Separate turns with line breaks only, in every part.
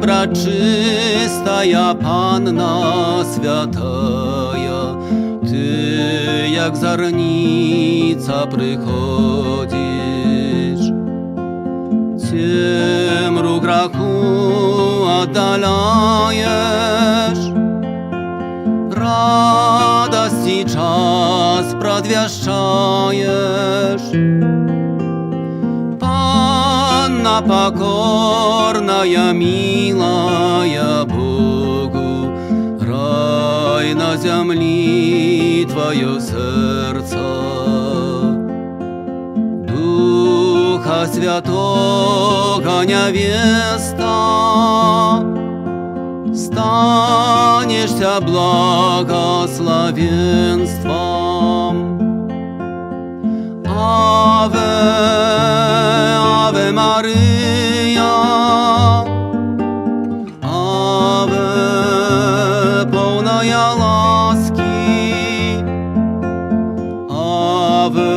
пречистая Panna святая, Ty jak zarnica przychodzisz, Ciemru grachu oddalajesz, radości czas продвящаешь. Panna покорная, милая Богу, рай на земли Твое сердце. Духа Святого невеста, станешься благословенством. Ave, Ave Maria, Ave, полная ласки, Ave,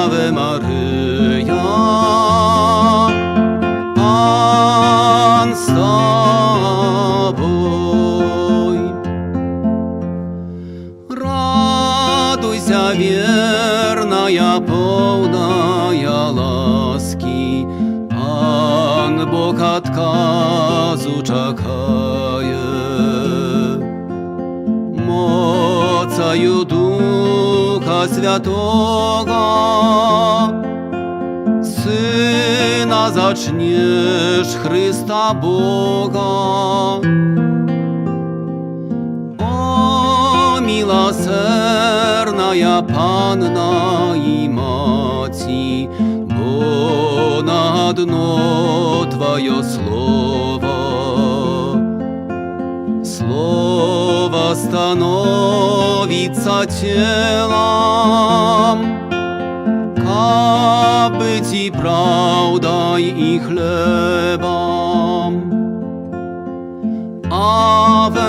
Ave Maria, Pan с тобой. Радуйся, верная, полная ласки, Пан Бог отказу чекає. Мocою Духа Святого Сина зачнеш Христа Бога. О, милосердная Панна и Мати, бо на одно Твое слово, Слово становится телом, как быть и правдой и хлебом. Аве,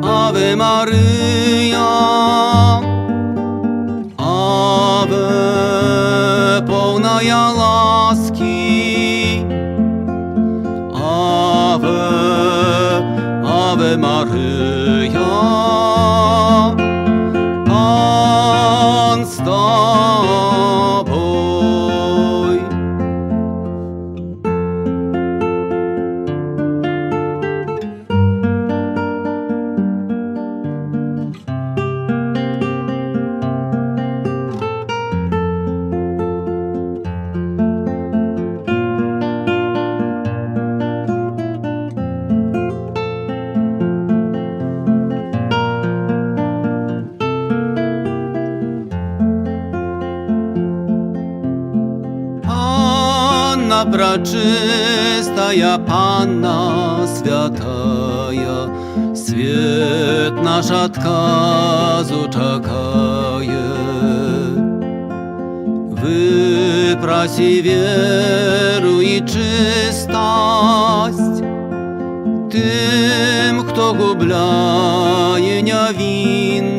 Ave Maria, Ave, полная ласки, Ave, Ave Maria, Pan с тобой. Panna пречистая, Panna святая, свет наш отказу чекає. Выпроси веру и чистость тем, кто губляє невинность.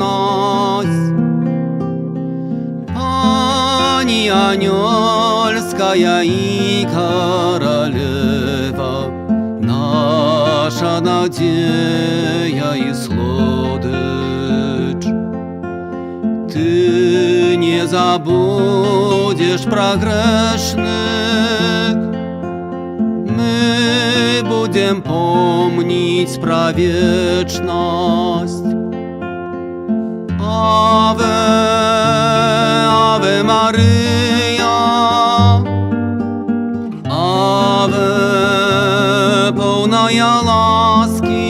Пани ангельская и королева, наша надея и сладость. Ты не забудешь про грешных, мы будем помнить про вечность. Аве, Ave Maria, Ave, полная ласки,